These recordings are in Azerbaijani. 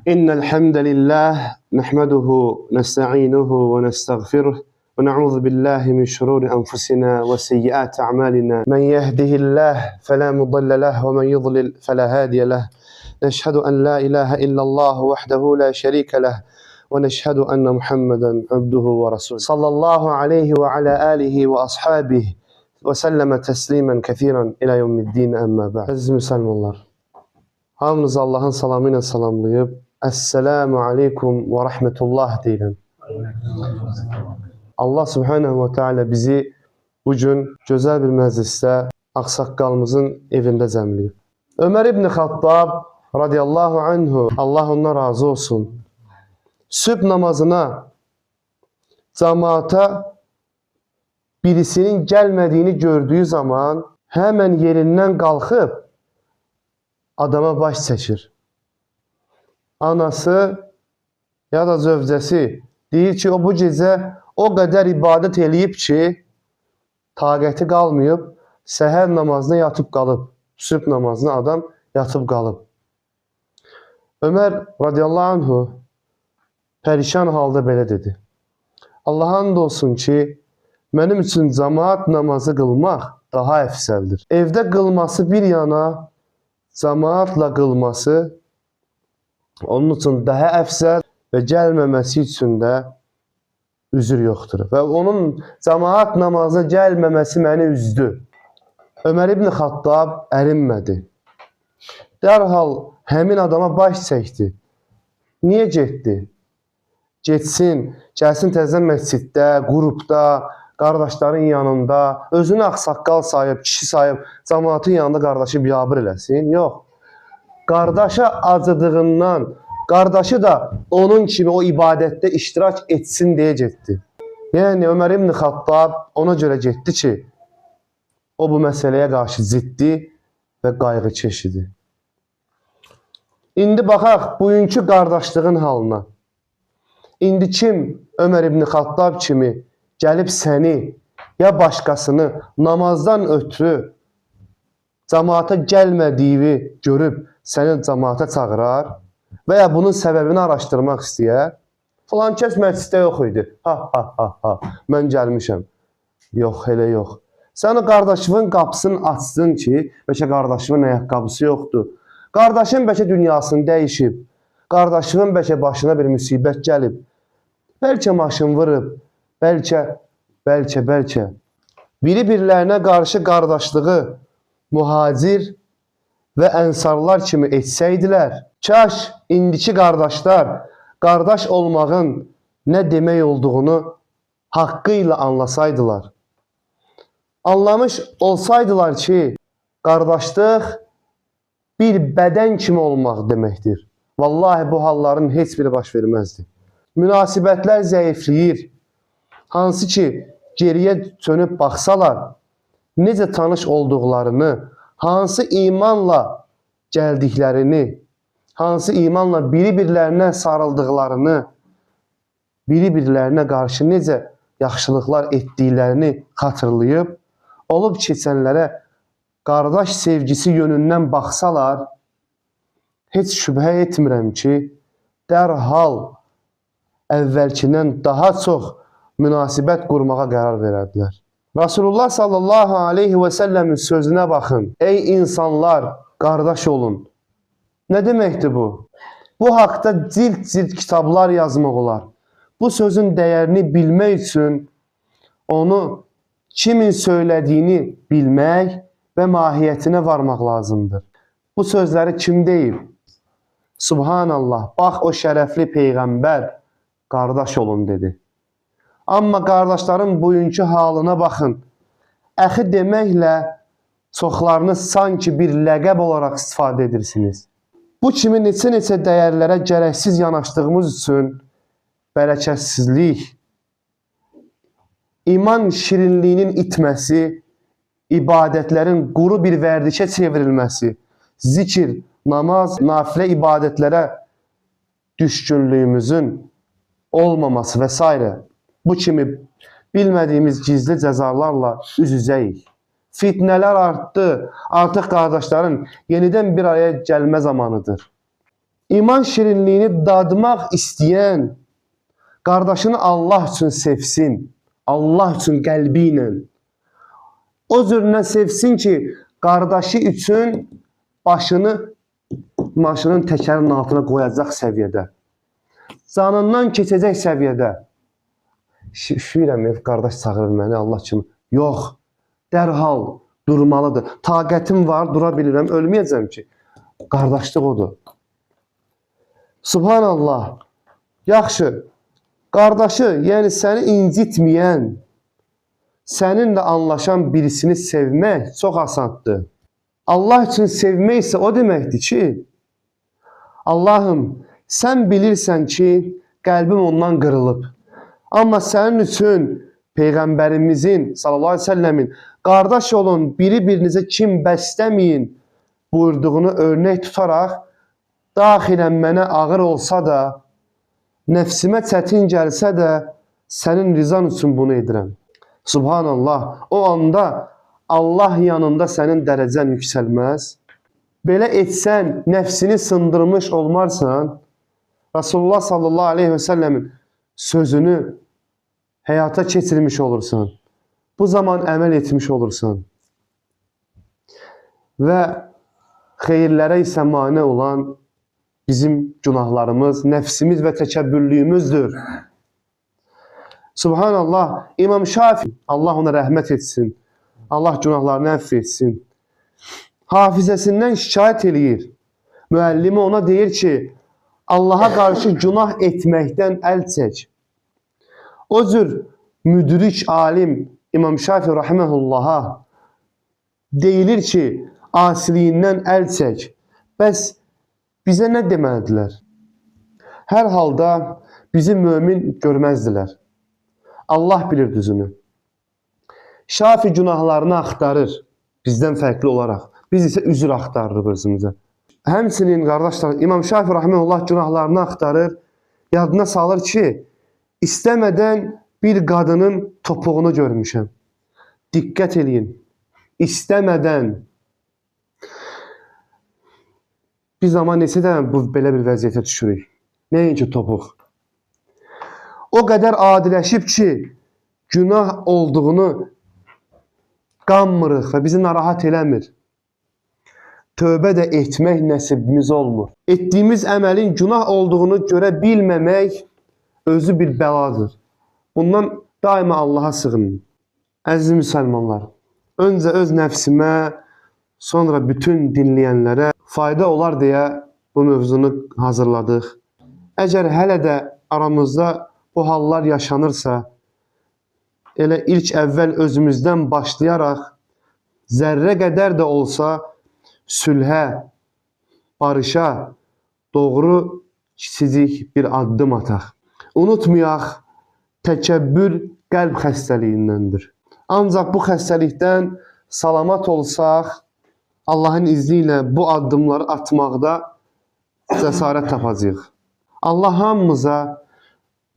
إن الحمد لله نحمده نستعينه ونستغفره ونعوذ بالله من شرور أنفسنا وسيئات أعمالنا من يهده الله فلا مضل له ومن يضلل فلا هادي له نشهد أن لا إله إلا الله وحده لا شريك له ونشهد أن محمدا عبده ورسوله صلى الله عليه وعلى آله وأصحابه وسلم تسليما كثيرا إلى يوم الدين أما بعد. Aziz Müslümanlar, hamınızı Allah'ın salamıyla salamlayıb Esselamu aleykum ve rahmetullah deyirəm. Allah subhanahu ve teala bizi bugün gözəl bir məclisdə ağsaqqalımızın evində cəmləyib. Ömər ibn Xattab radiyallahu anhu, Allah ondan razı olsun, sübh namazına cemaata birisinin gəlmədiyini gördüyü zaman hemen yerindən qalxıb adama baş çəkir. Anası ya da zövcəsi deyir ki, o bu gecə o qədər ibadət eləyib ki, taqəti qalmayıb, səhər namazına yatıb qalıb. Sübh namazına adam yatıb qalıb. Ömər radiyallahu anhu pərişan halda belə dedi. Allah'a and olsun ki, mənim üçün cemaat namazı qılmaq daha əfsəldir. Evdə qılması bir yana, cemaatla qılması onun üçün daha əfsəl və gəlməməsi üçün də üzür yoxdur. Və onun cemaat namazına gəlməməsi məni üzdü. Ömər ibn Xattab ərinmədi. Dərhal həmin adama baş çəkdi. Niyə getdi? Getsin, gəlsin təzən məsciddə, qrupda, qardaşların yanında, özünü ağsaqqal sayıb, kişi sayıb, cemaatın yanında qardaşı biabır eləsin. Yox. Qardaşa acıdığından, qardaşı da onun kimi o ibadətdə iştirak etsin deyə getdi. Yəni Ömər ibn Xattab ona görə getdi ki, o bu məsələyə qarşı ciddi və qayğıkeşidir. İndi baxaq bugünkü qardaşlığın halına. İndi kim Ömər ibn Xattab kimi gəlib səni ya başqasını namazdan ötürü cemaata gəlmədiyini görüb səni cemaata çağırar və ya bunun səbəbini araşdırmaq istəyər? Falan kəs məclisdə yox idi. Mən gəlmişəm. Yox, elə yox. Sən o qardaşının qapısını açsın ki, bəlkə qardaşının ayaqqabısı yoxdur. Qardaşın bəlkə dünyasını dəyişib. Qardaşının bəlkə başına bir müsibət gəlib. Bəlkə maşın vurub. Bəlkə. Biri-birlərinə qarşı qardaşlığı mühacir və ənsarlar kimi etsəydilər, kaş indiki qardaşlar qardaş olmağın nə demək olduğunu haqqı ilə anlasaydılar. Anlamış olsaydılar ki, qardaşlıq bir bədən kimi olmaq deməkdir. Vallahi bu halların heç biri baş verməzdi. Münasibətlər zəifləyir. Hansı ki, geriyə dönüb baxsalar, necə tanış olduqlarını, hansı imanla gəldiklərini, hansı imanla biri-birlərinə sarıldıqlarını, biri-birlərinə qarşı necə yaxşılıqlar etdiklərini xatırlayıb, olub keçənlərə qardaş sevgisi yönündən baxsalar, heç şübhə etmirəm ki, dərhal əvvəlkindən daha çox münasibət qurmağa qərar verərdilər. Rasulullah sallallahu aleyhi və səlləmin sözünə baxın. Ey insanlar, qardaş olun. Nə deməkdir bu? Bu haqda cild kitablar yazmaq olar. Bu sözün dəyərini bilmək üçün onu kimin söylədiyini bilmək və mahiyyətinə varmaq lazımdır. Bu sözləri kim deyib? Subhanallah, bax o şərəfli Peyğəmbər qardaş olun dedi. Amma qardaşların bugünkü halına baxın. Əxi deməklə çoxlarınız sanki bir ləqəb olaraq istifadə edirsiniz. Bu kimi neçə dəyərlərə gərəksiz yanaşdığımız üçün bərəkətsizlik, iman şirinliyinin itməsi, ibadətlərin quru bir vərdişə çevrilməsi, zikir, namaz, nafilə ibadətlərə düşkünlüyümüzün olmaması və s. Bu kimi bilmədiyimiz gizli cəzalarla üz-üzəyik. Fitnələr artdı. Artıq qardaşların yenidən bir araya gəlmə zamanıdır. İman şirinliyini dadmaq istəyən qardaşını Allah üçün sevsin. Allah üçün qəlbi ilə. O cürlə sevsin ki, qardaşı üçün başını maşının təkərinin altına qoyacaq səviyyədə. Canından keçəcək səviyyədə. Şüyürəm, qardaş çağırır məni Allah kimi. Yox, dərhal durmalıdır. Taqətim var, dura bilirəm, ölməyəcəm ki. Qardaşlıq odur. Subhanallah. Yaxşı, qardaşı, yəni səni incitməyən, səninlə anlaşan birisini sevmək çox asandır. Allah üçün sevmək isə o deməkdir ki, Allahım, sən bilirsən ki, qəlbim ondan qırılıb. Amma sənin üçün Peyğəmbərimizin sallallahu aleyhi ve sellemin qardaş olun, biri-birinizə kim bəsləməyin buyurduğunu örnək tutaraq, daxilən mənə ağır olsa da, nəfsimə çətin gəlsə də, sənin rizan üçün bunu edirəm. Subhanallah, o anda Allah yanında sənin dərəcən yüksəlməz. Belə etsən, nəfsini sındırmış olmarsan, Resulullah sallallahu aleyhi ve sellemin sözünü həyata keçirmiş olursan. Bu zaman əməl etmiş olursan. Və xeyirlərə isə mane olan bizim günahlarımız, nəfsimiz və təkəbbürlüyümüzdür. Subhanallah, İmam Şafi, Allah ona rəhmət etsin, Allah günahlarını əfv etsin. Hafizəsindən şikayət eləyir. Müəllimi ona deyir ki, Allaha qarşı günah etməkdən əl çək. O cür müdrik alim İmam Şafi rahimehullaha deyilir ki, asiliyindən əl çək. Bəs bizə nə demədilər? Hər halda bizi mömin görməzdilər. Allah bilir düzünü. Şafi günahlarını axtarır bizdən fərqli olaraq. Biz isə üzr axtarırıq özümüzə. Həmçinin qardaşlar, İmam Şafi rahimehullah günahlarını axtarır. Yadına salır ki, İstəmədən bir qadının topuğunu görmüşəm. Diqqət eləyin. İstəmədən. Biz amma neçə də belə bir vəziyyətə düşürük. Nəinki topuq. O qədər adiləşib ki, günah olduğunu qanmırıq və bizi narahat eləmir. Tövbə də etmək nəsibimiz olmur. Etdiyimiz əməlin günah olduğunu görə bilməmək özü bir bəladır. Bundan daima Allaha sığının. Əziz müsəlmanlar, öncə öz nəfsimə, sonra bütün dinləyənlərə fayda olar deyə bu mövzunu hazırladıq. Əgər hələ də aramızda bu hallar yaşanırsa, elə ilk əvvəl özümüzdən başlayaraq, zərrə qədər də olsa, sülhə, barışa, doğru kiçicik bir addım ataq. Unutmayaq, təkəbbür qəlb xəstəliyindəndir. Ancaq bu xəstəlikdən salamat olsaq, Allahın izni ilə bu addımları atmaqda cəsarət tapacağıq. Allah hamımıza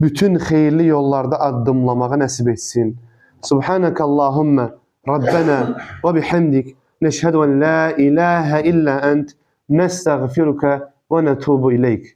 bütün xeyirli yollarda addımlamağı nəsib etsin. Subhanək Allahümmə Rabbənə və bihamdik nəşhədu ən la ilahə illə ənt nəstəğfirukə və nətubu iləyk.